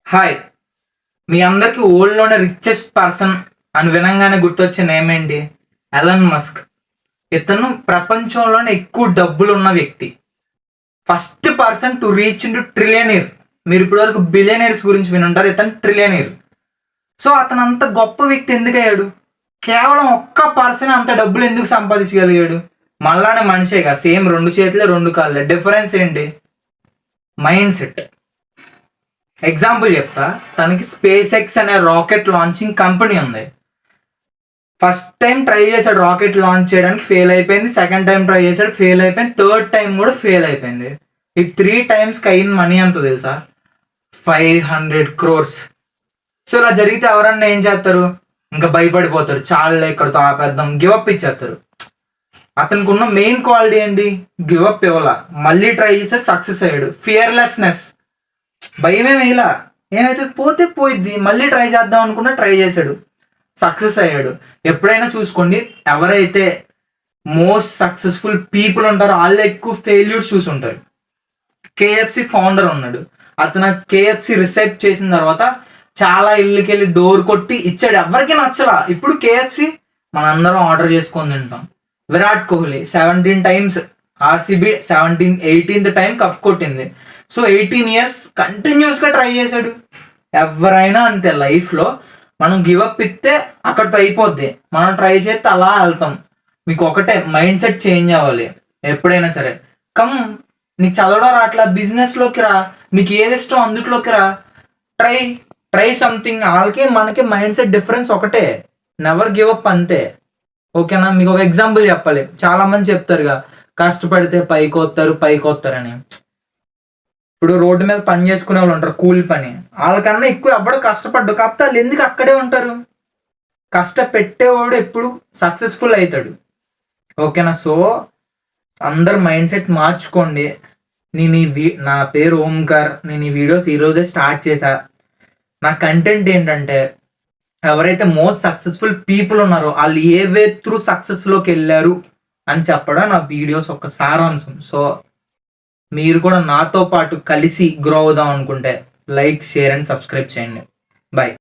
Hi! మీ అందరికి వరల్డ్‌లోనే richest person అని వినంగానే గుర్తొచ్చే నేమ్ ఏంటి? Elon Musk. ఇతను ప్రపంచంలోనే ఎక్కువ డబ్బులున్న వ్యక్తి. First person to reach into trillionaire. మీరు ఇప్పటివరకు బిలియనీర్స్ గురించి వినుంటారు. ఇతను ట్రిలియనీర్. సో అతను అంత గొప్ప వ్యక్తి ఎందుకయ్యాడు? కేవలం ఒక్క పర్సన్ అంత డబ్బులు ఎందుకు సంపాదించగలిగాడు? మళ్ళానే మనిషేగా, సేమ్ 2 చేతులే 2 కాళ్ళే. డిఫరెన్స్ ఏంటి? Mind set. ఎగ్జాంపుల్ చెప్తా. తనకి స్పేస్ ఎక్స్ అనే రాకెట్ లాంచింగ్ కంపెనీ ఉంది. ఫస్ట్ టైం ట్రై చేశాడు రాకెట్ లాంచ్ చేయడానికి, ఫెయిల్ అయిపోయింది. సెకండ్ టైం ట్రై చేశాడు, ఫెయిల్ అయిపోయింది. థర్డ్ టైం కూడా ఫెయిల్ అయిపోయింది. ఈ 3 టైమ్స్కి అయిన మనీ ఎంత తెలుసా? 500 crores. సో ఇలా జరిగితే ఎవరన్నా ఏం చేస్తారు? ఇంకా భయపడిపోతారు. చాలా ఇక్కడతో ఆపేద్దాం, గివప్ ఇచ్చేస్తారు. అతనికి ఉన్న మెయిన్ క్వాలిటీ ఏంటి? గివప్ ఇవ్వాల. మళ్ళీ ట్రై చేశాడు, సక్సెస్ అయ్యాడు. ఫియర్లెస్నెస్. భయమే వేయలా. ఏమైతే పోతే పోయిద్ది, మళ్ళీ ట్రై చేద్దాం అనుకున్నా ట్రై చేశాడు, సక్సెస్ అయ్యాడు. ఎప్పుడైనా చూసుకోండి, ఎవరైతే మోస్ట్ సక్సెస్ఫుల్ పీపుల్ ఉంటారో వాళ్ళే ఎక్కువ ఫెయిల్యూర్స్ చూసి ఉంటారు. కేఎఫ్సి ఫౌండర్ ఉన్నాడు. అతను కేఎఫ్సి రిసెప్ట్ చేసిన తర్వాత చాలా ఇళ్ళకి వెళ్ళి డోర్ కొట్టి ఇచ్చాడు, ఎవరికి నచ్చలా. ఇప్పుడు కేఎఫ్సి మనందరం ఆర్డర్ చేసుకొని తింటాం. Virat Kohli 17 times RCB 18th time cup కొట్టింది. సో 18 years కంటిన్యూస్గా ట్రై చేశాడు. ఎవరైనా అంతే లైఫ్లో. మనం గివప్ ఇస్తే అక్కడితో అయిపోద్ది, మనం ట్రై చేస్తే అలా వెళ్తాం. మీకు ఒకటే మైండ్ సెట్ చేంజ్ అవ్వాలి ఎప్పుడైనా సరే. నీకు చదవడం రాట్లా, బిజినెస్లోకి రా. నీకు ఏది ఇష్టం అందుట్లోకి రా. Try something. వాళ్ళకి మనకి మైండ్ సెట్ డిఫరెన్స్ ఒకటే. నెవర్ గివ్ అప్, అంతే. ఓకేనా? మీకు ఒక ఎగ్జాంపుల్ చెప్పాలి. చాలా మంది చెప్తారుగా, కష్టపడితే పైకి వస్తారని. ఇప్పుడు రోడ్డు మీద పని చేసుకునే వాళ్ళు ఉంటారు, కూలి పని. వాళ్ళకన్నా ఎక్కువ ఎవ్వడు కష్టపడ్డు, కాకపోతే వాళ్ళు ఎందుకు అక్కడే ఉంటారు? కష్టపెట్టేవాడు ఎప్పుడు సక్సెస్ఫుల్ అవుతాడు. ఓకేనా? సో అందరు మైండ్ సెట్ మార్చుకోండి. నా పేరు ఓంకార్. నేను ఈ వీడియోస్ ఈరోజే స్టార్ట్ చేశా. నా కంటెంట్ ఏంటంటే, ఎవరైతే మోస్ట్ సక్సెస్ఫుల్ పీపుల్ ఉన్నారో వాళ్ళు ఏ వే త్రూ సక్సెస్లోకి వెళ్ళారు అని చెప్పడం నా వీడియోస్ ఒక సారాంశం. సో మీరు కూడా నాతో పాటు కలిసి గ్రో అవుదాం అనుకుంటే లైక్, షేర్ అండ్ సబ్స్క్రైబ్ చేయండి. బాయ్.